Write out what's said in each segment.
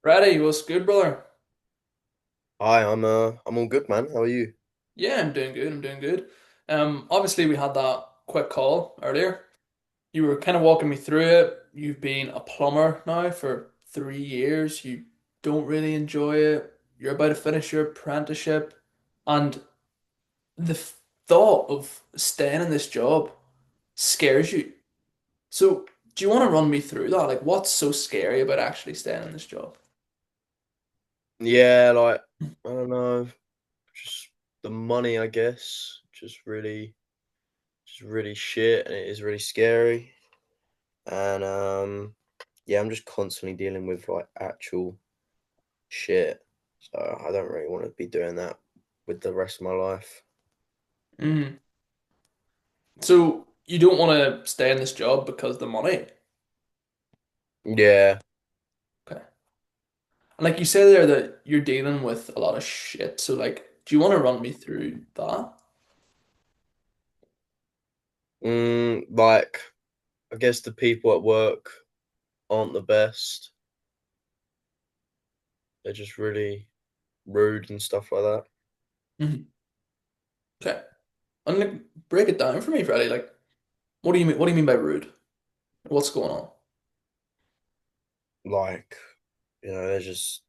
Freddie, what's good, brother? Hi, I'm all good, man. How are you? Yeah, I'm doing good. I'm doing good. Obviously we had that quick call earlier. You were kind of walking me through it. You've been a plumber now for 3 years. You don't really enjoy it. You're about to finish your apprenticeship, and the thought of staying in this job scares you. So, do you want to run me through that? Like, what's so scary about actually staying in this job? Yeah, like I don't know, just the money, I guess, just really shit, and it is really scary. And yeah, I'm just constantly dealing with like actual shit, so I don't really want to be doing that with the rest of my life. Mm. So, you don't want to stay in this job because of the money. Yeah, Okay. And like you said there that you're dealing with a lot of shit. So like, do you want to run me through that? like I guess the people at work aren't the best. They're just really rude and stuff like that. Mhm. Okay. And like, break it down for me, Freddie. Like, what do you mean? What do you mean by rude? What's going on? Like, they're just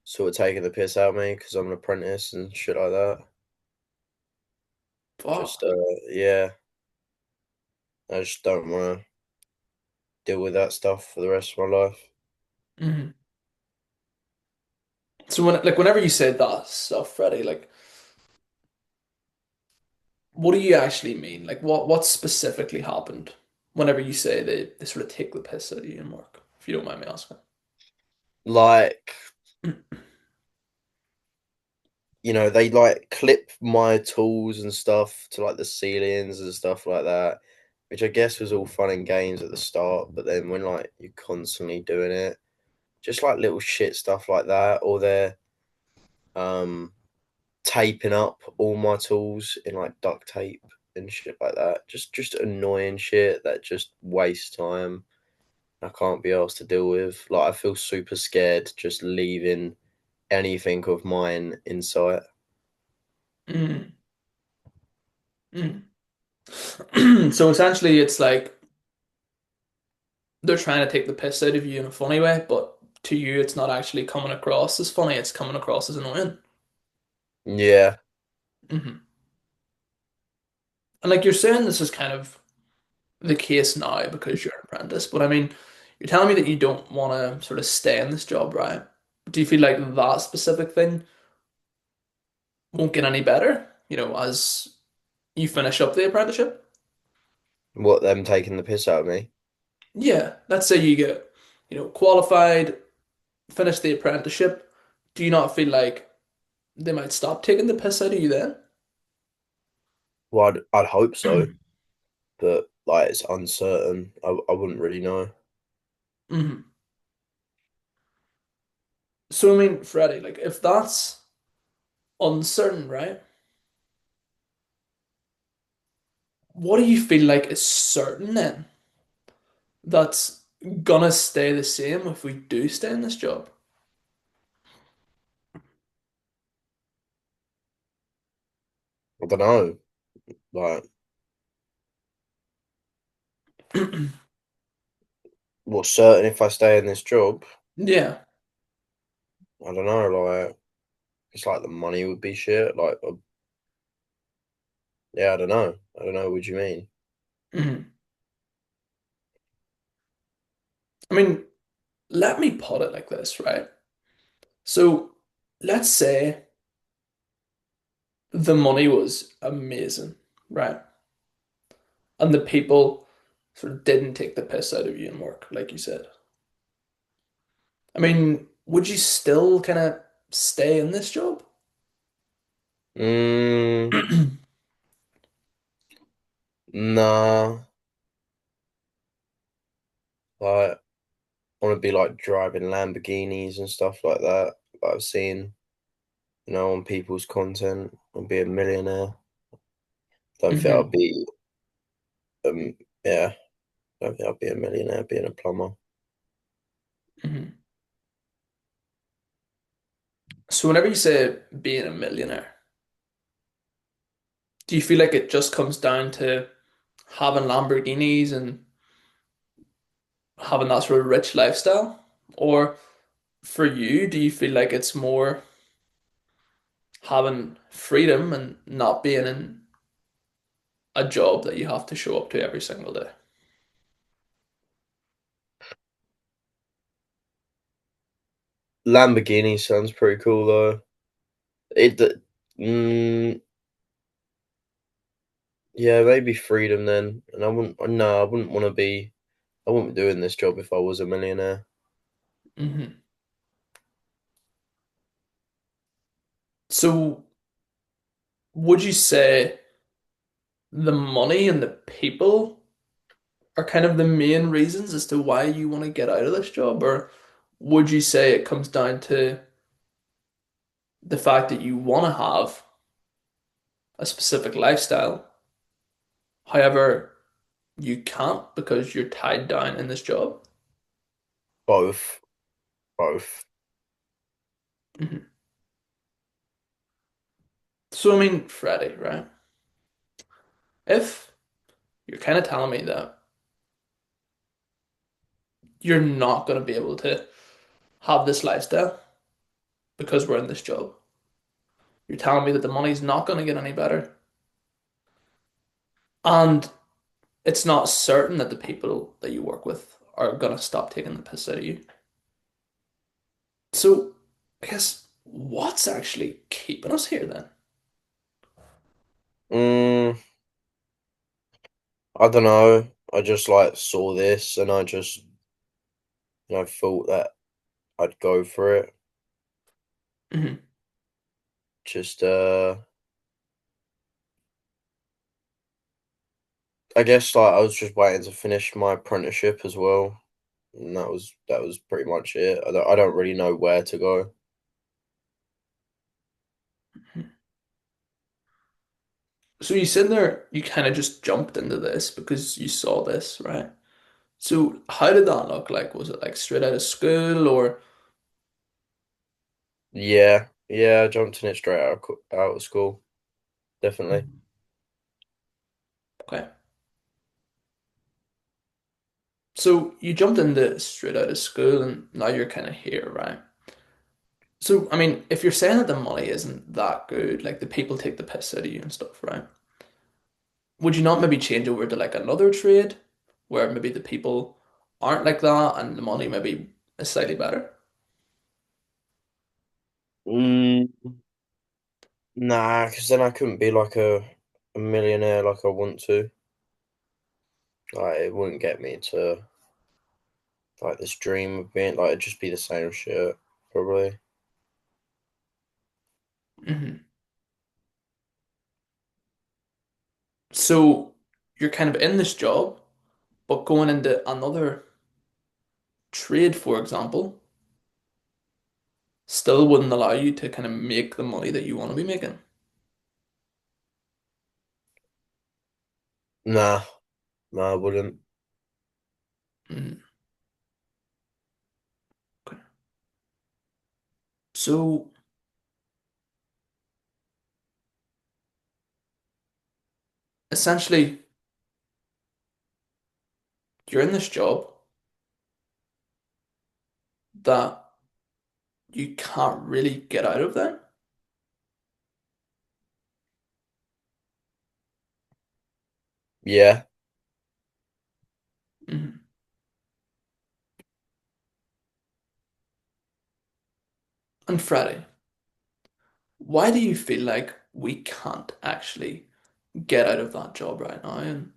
sort of taking the piss out of me because I'm an apprentice and shit like that. Just Fuck. yeah, I just don't want to deal with that stuff for the rest of my life. Mhm. So whenever you say that stuff, Freddie, like, what do you actually mean? Like, what specifically happened whenever you say they sort of take the piss out of you in work? If you don't mind me asking. Like, they like clip my tools and stuff to like the ceilings and stuff like that, which I guess was all fun and games at the start, but then when like you're constantly doing it, just like little shit stuff like that, or they're um taping up all my tools in like duct tape and shit like that. Just annoying shit that just wastes time. I can't be asked to deal with. Like I feel super scared just leaving anything of mine in sight. Mm. Mm. So essentially, it's like they're trying to take the piss out of you in a funny way, but to you, it's not actually coming across as funny. It's coming across as annoying. Yeah. Hmm. And like you're saying, this is kind of the case now because you're an apprentice. But I mean, you're telling me that you don't want to sort of stay in this job, right? Do you feel like that specific thing won't get any better, as you finish up the apprenticeship? What, them taking the piss out of me? Yeah, let's say you get, qualified, finish the apprenticeship. Do you not feel like they might stop taking the piss out of you then? Well, I'd hope so, but like it's uncertain. I wouldn't really know. Hmm. So I mean, Freddie, like if that's uncertain, right? What do you feel like is certain then that's gonna stay the same if we do stay in this job? I don't know. Like, what's certain if I stay in this job? Yeah. I don't know. Like, it's like the money would be shit. Like, yeah, I don't know. I don't know what you mean. Mhm. I mean, let me put it like this, right? So let's say the money was amazing, right? And the people sort of didn't take the piss out of you in work, like you said. I mean, would you still kind of stay in this job? Mm, nah. Like, I want to be like driving Lamborghinis and stuff like that. Like I've seen, on people's content. I'll be a millionaire. Don't think I'll Hmm. be, yeah, don't think I'll be a millionaire being a plumber. Hmm. So whenever you say being a millionaire, do you feel like it just comes down to having Lamborghinis and having that sort of rich lifestyle? Or for you, do you feel like it's more having freedom and not being in a job that you have to show up to every single day? Lamborghini sounds pretty cool though. It, mm, yeah, maybe freedom then. And I wouldn't. No, I wouldn't want to be. I wouldn't be doing this job if I was a millionaire. Hmm. So would you say the money and the people are kind of the main reasons as to why you want to get out of this job? Or would you say it comes down to the fact that you want to have a specific lifestyle? However, you can't because you're tied down in this job? Both, both. Mhm. So, I mean, Freddie, right? If you're kind of telling me that you're not going to be able to have this lifestyle because we're in this job, you're telling me that the money's not going to get any better, and it's not certain that the people that you work with are going to stop taking the piss out of you. So, I guess what's actually keeping us here then? Mm, I don't know. I just like saw this and I just thought that I'd go for it. Hmm. Just I guess like I was just waiting to finish my apprenticeship as well. And that was pretty much it. I don't really know where to go. So you said there you kind of just jumped into this because you saw this, right? So how did that look like? Was it like straight out of school or Yeah, yeah, I jumped in it straight out of school. Definitely. Mhm. Okay. So you jumped into straight out of school and now you're kind of here, right? So I mean, if you're saying that the money isn't that good, like the people take the piss out of you and stuff, right? Would you not maybe change over to like another trade where maybe the people aren't like that and the money maybe is slightly better? Mm, nah, because then I couldn't be like a millionaire like I want to. Like it wouldn't get me to like this dream of being like it'd just be the same shit, probably. Hmm. So you're kind of in this job, but going into another trade, for example, still wouldn't allow you to kind of make the money that you want to be making. Nah, nah, I wouldn't. Mm. Okay. So essentially, you're in this job that you can't really get out of then. Yeah. Mhm. And Freddie, why do you feel like we can't actually get out of that job right now and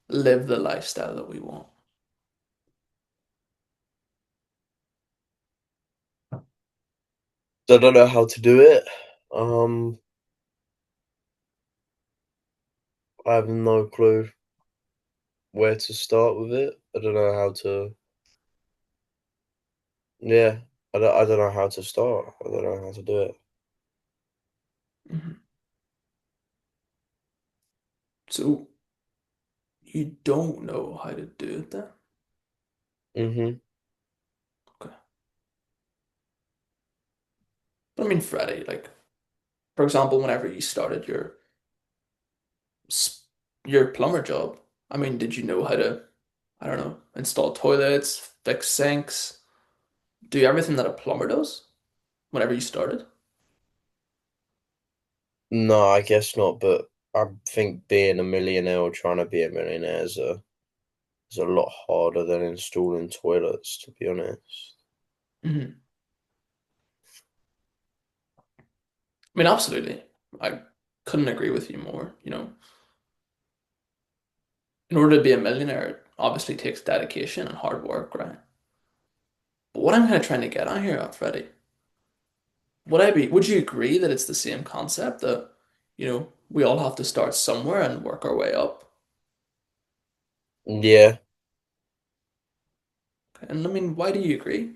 live the lifestyle that we want? I don't know how to do it. Um, I have no clue where to start with it. I don't know how to. Yeah, I don't know how to start. I don't know how to do it. Mhm. So you don't know how to do it then? Mhm. Okay. But I mean, Freddie, like, for example, whenever you started s- your plumber job, I mean, did you know how to, I don't know, install toilets, fix sinks, do everything that a plumber does whenever you started? No, I guess not, but I think being a millionaire or trying to be a millionaire is a lot harder than installing toilets, to be honest. Hmm. I mean, absolutely. I couldn't agree with you more. In order to be a millionaire, it obviously takes dedication and hard work, right? But what I'm kind of trying to get at here, Freddie, would you agree that it's the same concept that, we all have to start somewhere and work our way up? Yeah, And I mean, why do you agree?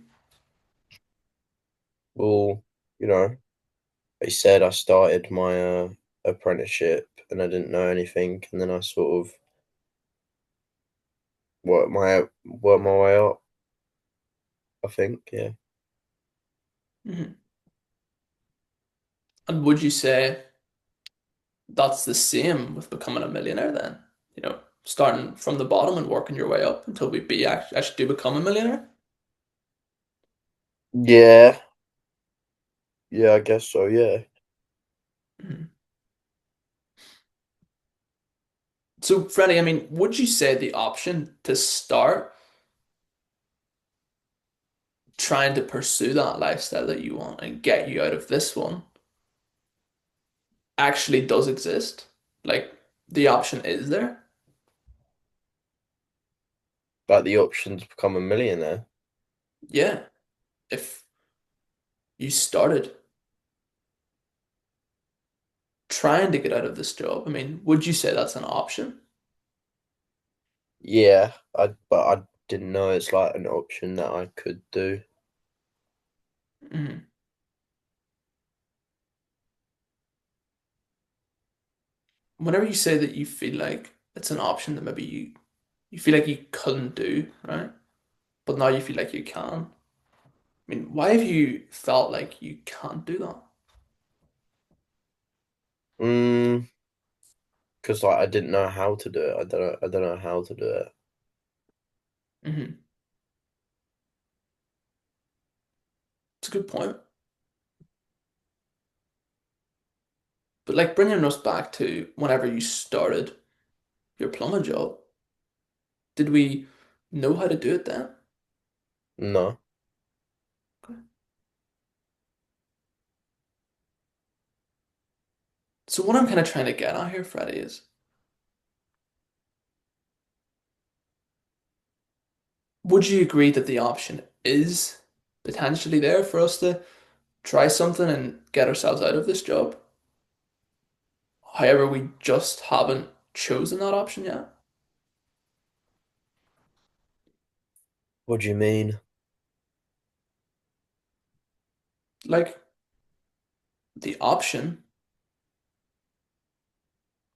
well, you know, they said I started my apprenticeship and I didn't know anything, and then I sort of worked my way up. I think, yeah. Hmm. And would you say that's the same with becoming a millionaire then? Starting from the bottom and working your way up until we actually do become a millionaire? Yeah, yeah, I guess so, yeah. Mhm. So, Freddie, I mean, would you say the option to start trying to pursue that lifestyle that you want and get you out of this one actually does exist? Like, the option is there? Like the option to become a millionaire. Yeah. If you started trying to get out of this job, I mean, would you say that's an option? Yeah, but I didn't know it's like an option that I could do. Mhm. Whenever you say that you feel like it's an option that maybe you feel like you couldn't do, right? But now you feel like you can. I mean, why have you felt like you can't do that? Mm, because like I didn't know how to do it. I don't know how to do it. Hmm. It's a good point. But like bringing us back to whenever you started your plumbing job, did we know how to do it then? No. Okay. So what I'm kind of trying to get at here, Freddie, is would you agree that the option is potentially there for us to try something and get ourselves out of this job? However, we just haven't chosen that option yet. What do you mean? Like the option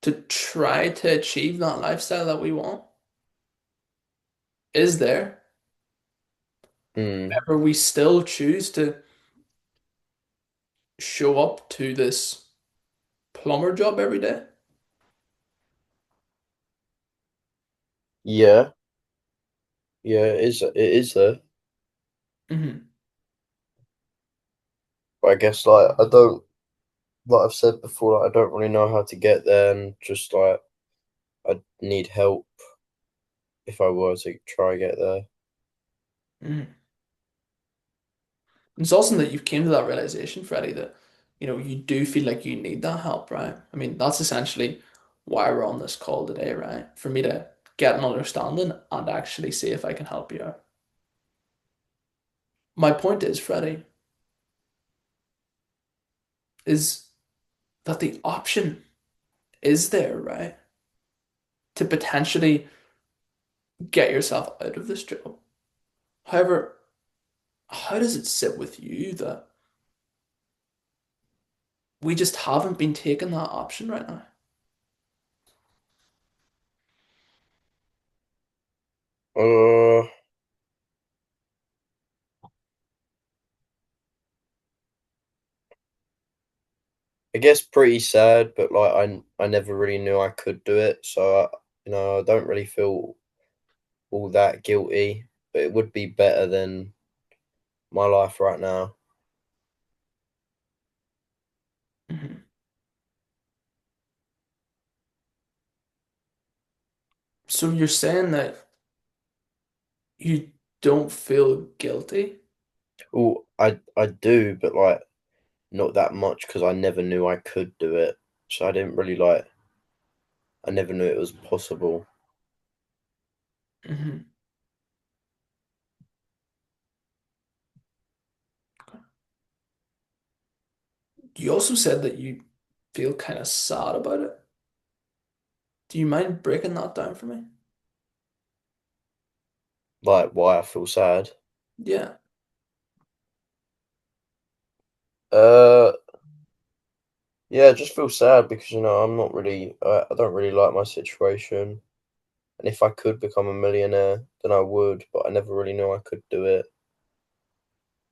to try to achieve that lifestyle that we want is there. Hmm. However, we still choose to show up to this plumber job every day. Yeah. Yeah, it is there. Hmm. But I guess like I don't like I've said before, like I don't really know how to get there and just like I need help if I were to try get there. Hmm. It's awesome that you've came to that realization, Freddie, that you do feel like you need that help, right? I mean, that's essentially why we're on this call today, right? For me to get an understanding and actually see if I can help you out. My point is, Freddie, is that the option is there, right? To potentially get yourself out of this job. However, how does it sit with you that we just haven't been taking that option right now? Uh, I guess pretty sad, but like I never really knew I could do it, so I don't really feel all that guilty. But it would be better than my life right now. Mhm. So you're saying that you don't feel guilty? Oh, I do, but like not that much because I never knew I could do it. So I didn't really like. I never knew it was possible. Mhm. You also said that you feel kind of sad about it. Do you mind breaking that down for me? Like why I feel sad. Yeah. Uh, yeah, I just feel sad because I'm not really. I don't really like my situation. And if I could become a millionaire, then I would. But I never really knew I could do it.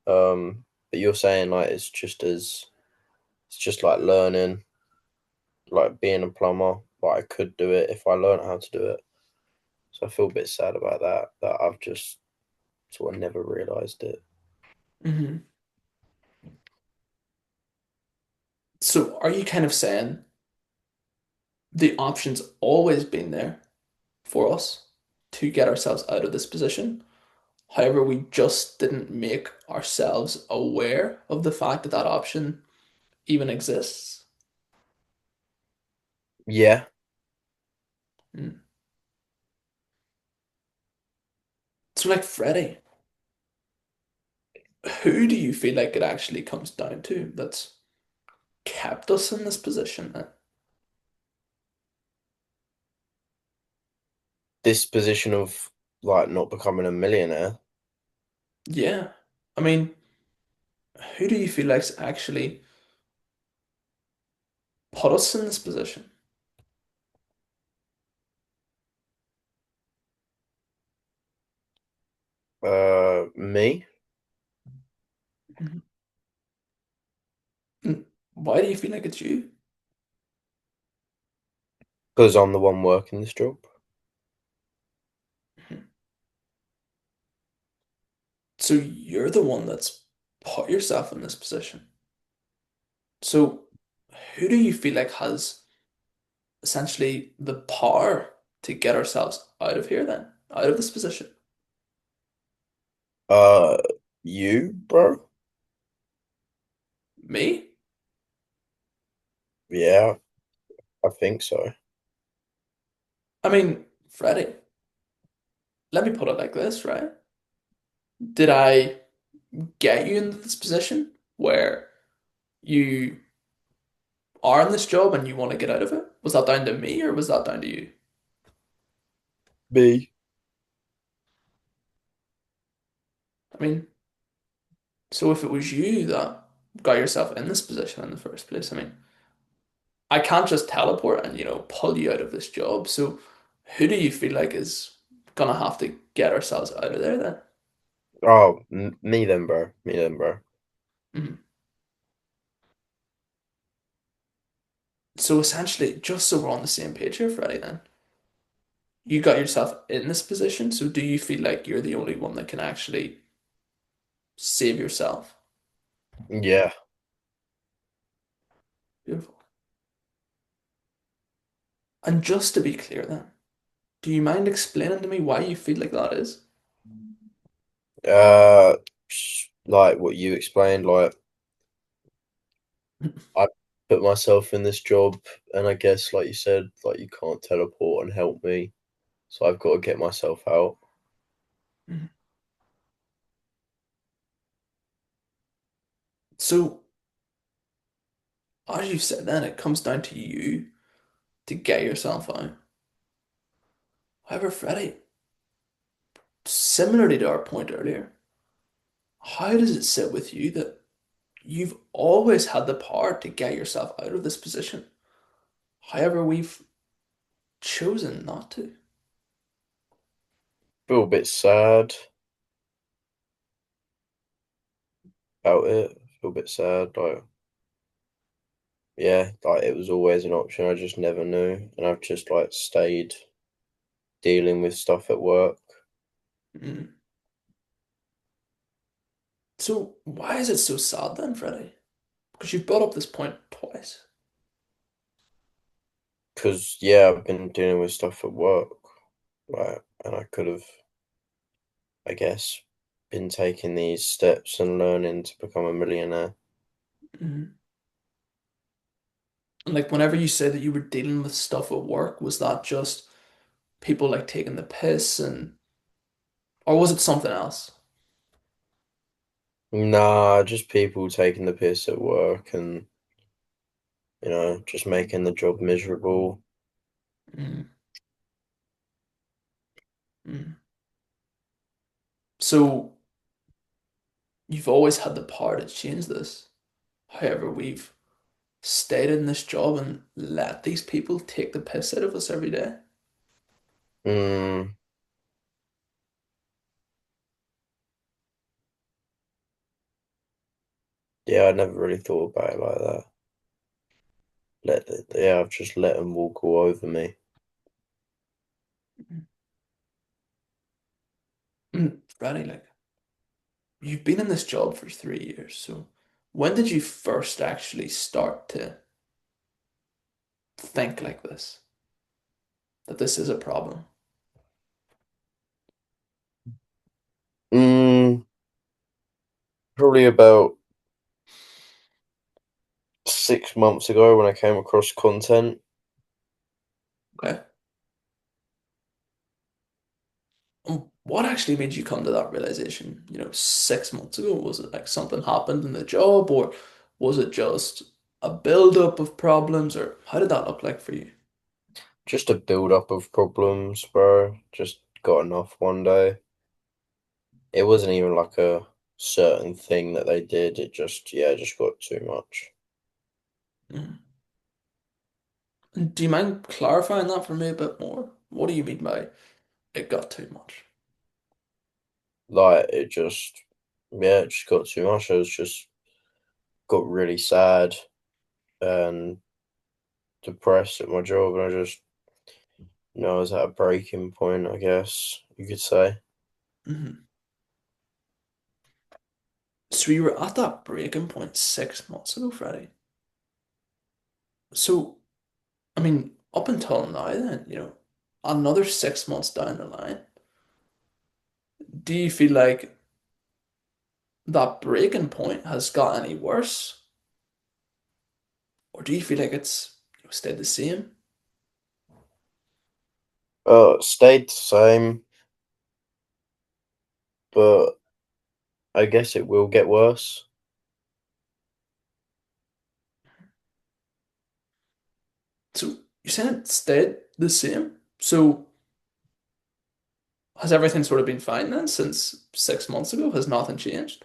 But you're saying like it's just like learning, like being a plumber. Like I could do it if I learned how to do it. So I feel a bit sad about that. That I've just sort of never realized it. Hmm. So are you kind of saying the option's always been there for us to get ourselves out of this position? However, we just didn't make ourselves aware of the fact that that option even exists. Yeah, Mm. So, like Freddie, who do you feel like it actually comes down to that's kept us in this position then? this position of like not becoming a millionaire. Yeah. I mean, who do you feel like's actually put us in this position? Me, Mhm. Mm. Why do you feel like it's you? because I'm the one working this job. Mhm. So you're the one that's put yourself in this position. So who do you feel like has essentially the power to get ourselves out of here then, out of this position? Uh, you, bro? Me? Yeah, I think so. I mean, Freddie, let me put it like this, right? Did I get you into this position where you are in this job and you want to get out of it? Was that down to me or was that down to you? Me. I mean, so if it was you that got yourself in this position in the first place, I mean, I can't just teleport and, pull you out of this job. So who do you feel like is gonna have to get ourselves out of there then? Oh, me then, bro. Me then, bro. Mhm. So essentially, just so we're on the same page here, Freddie, then you got yourself in this position. So do you feel like you're the only one that can actually save yourself? Yeah. Beautiful. And just to be clear, then, do you mind explaining to me why you feel like that is? Uh, like what you explained, like I put myself in this job, and I guess, like you said, like you can't teleport and help me, so I've got to get myself out. Mhm. So, as you said, then it comes down to you to get yourself out. However, Freddie, similarly to our point earlier, how does it sit with you that you've always had the power to get yourself out of this position? However, we've chosen not to. Feel a bit sad about it. Feel a bit sad, like yeah, like it was always an option. I just never knew, and I've just like stayed dealing with stuff at work Mm. So why is it so sad then, Freddie? Because you've brought up this point twice. because yeah, I've been dealing with stuff at work, like, and I could have, I guess, been taking these steps and learning to become a millionaire. Mm. And like whenever you say that you were dealing with stuff at work, was that just people like taking the piss and or was it something else? Nah, just people taking the piss at work and just making the job miserable. Mm. Mm. So you've always had the power to change this. However, we've stayed in this job and let these people take the piss out of us every day. Mm, yeah, I never really thought about it like that. Yeah, I've just let them walk all over me. Mm. Freddie, like you've been in this job for 3 years, so when did you first actually start to think like this, that this is a problem? Mm, probably about 6 months ago when I came across content. Okay. What actually made you come to that realization, 6 months ago? Was it like something happened in the job, or was it just a buildup of problems, or how did that look like for you? Just a build up of problems, bro. Just got enough one day. It wasn't even like a certain thing that they did. It just got too much. Mm. And do you mind clarifying that for me a bit more? What do you mean by it got too much? Like it just got too much. I was just got really sad and depressed at my job, and I was at a breaking point, I guess you could say. Mhm. So you were at that breaking point 6 months ago, Freddie. So, I mean, up until now, then, another 6 months down the line, do you feel like that breaking point has got any worse? Or do you feel like it's stayed the same? Stayed the same, but I guess it will get worse. So you're saying it stayed the same? So has everything sort of been fine then since 6 months ago? Has nothing changed?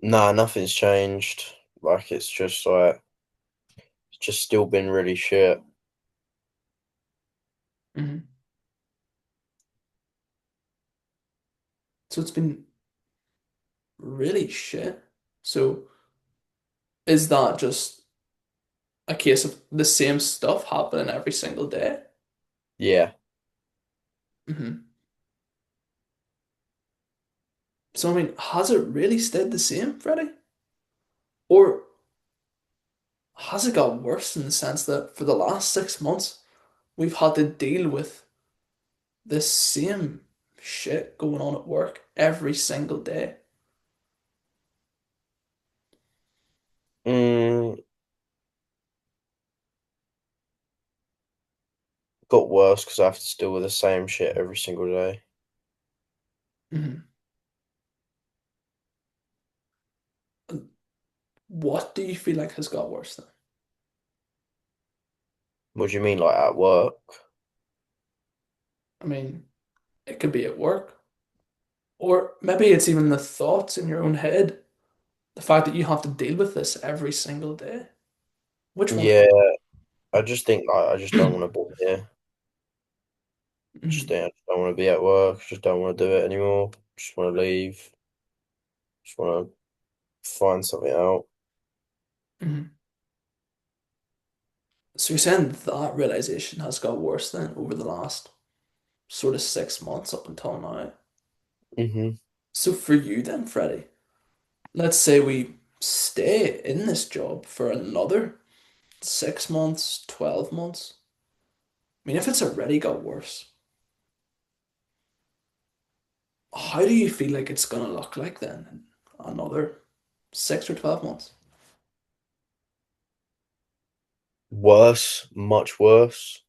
Nah, nothing's changed. Like it's just still been really shit. Hmm. So it's been really shit. So is that just a case of the same stuff happening every single day? Yeah. Hmm. So I mean, has it really stayed the same, Freddie? Or has it got worse in the sense that for the last 6 months we've had to deal with this same shit going on at work every single day? Mm, got worse because I have to deal with the same shit every single day. Hmm. What do you feel like has got worse then? What do you mean, like at work? I mean, it could be at work, or maybe it's even the thoughts in your own head, the fact that you have to deal with this every single day. Which one? Yeah, I just think like I just don't want to be here. Just Mhm. think I just don't want to be at work. Just don't want to do it anymore. Just want to leave. Just want to. find something out. Mhm. So you're saying that realization has got worse then over the last sort of 6 months up until now. Hmm. So for you then, Freddie, let's say we stay in this job for another 6 months, 12 months. I mean, if it's already got worse, how do you feel like it's gonna look like then in another 6 or 12 months? Worse, much worse.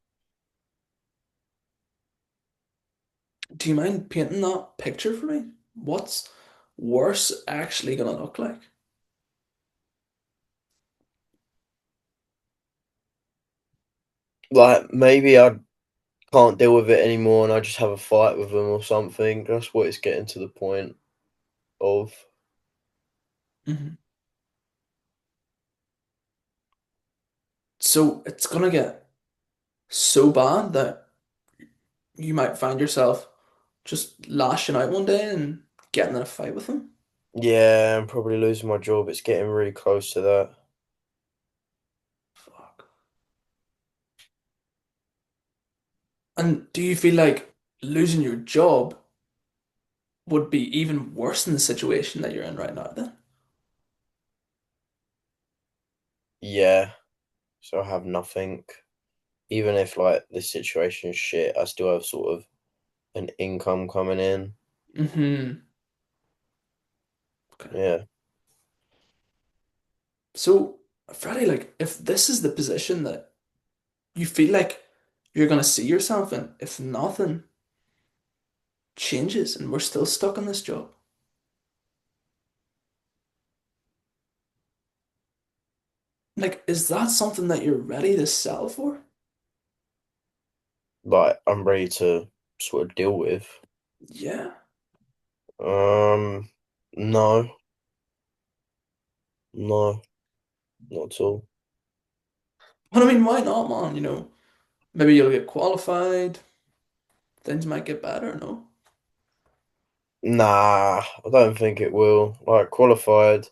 Do you mind painting that picture for me? What's worse actually gonna look like? Like maybe I can't deal with it anymore and I just have a fight with them or something. That's what it's getting to the point of. Mhm. So it's gonna get so bad that you might find yourself just lashing out one day and getting in a fight with them. Yeah, I'm probably losing my job. It's getting really close to that. Fuck. And do you feel like losing your job would be even worse than the situation that you're in right now then? Yeah, so I have nothing. Even if like this situation is shit, I still have sort of an income coming in. Mm-hmm. Okay. Yeah. So, Freddie, like, if this is the position that you feel like you're gonna see yourself in, if nothing changes and we're still stuck in this job, like, is that something that you're ready to sell for? Like I'm ready to sort of deal with. Yeah. Um, no, no, not at all. But I mean, why not, man? Maybe you'll get qualified, things might get better, no? Nah, I don't think it will. Like qualified,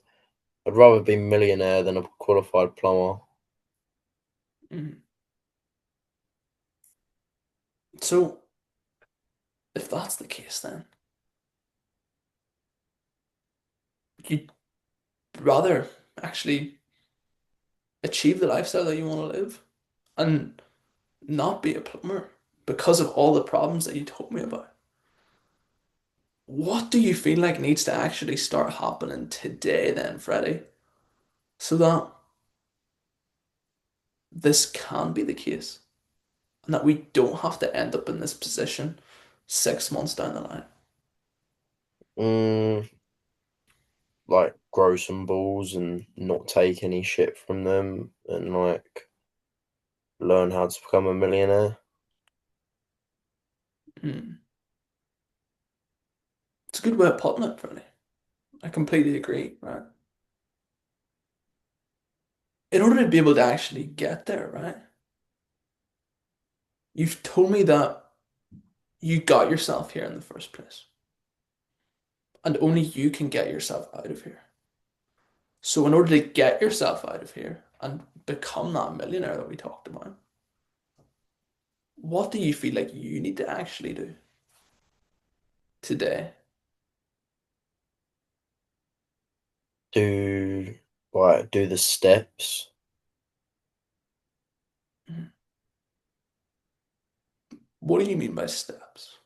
I'd rather be millionaire than a qualified plumber. Mhm. So, if that's the case, then you'd rather actually achieve the lifestyle that you want to live and not be a plumber because of all the problems that you told me about. What do you feel like needs to actually start happening today, then, Freddie, so that this can be the case and that we don't have to end up in this position 6 months down the line? Mm, like grow some balls and not take any shit from them and like learn how to become a millionaire. Hmm. It's a good way of putting it, Freddie. I completely agree, right? In order to be able to actually get there, right? You've told me that you got yourself here in the first place, and only you can get yourself out of here. So, in order to get yourself out of here and become that millionaire that we talked about, what do you feel like you need to actually do today? Do like do the steps, Mhm. What do you mean by steps?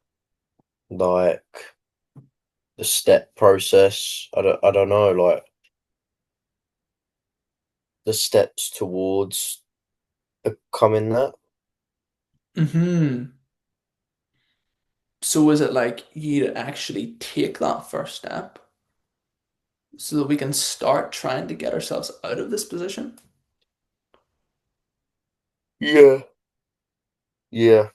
like the step process. I don't know, like the steps towards becoming that. Hmm. So, is it like you to actually take that first step so that we can start trying to get ourselves out of this position? Yeah. Yeah.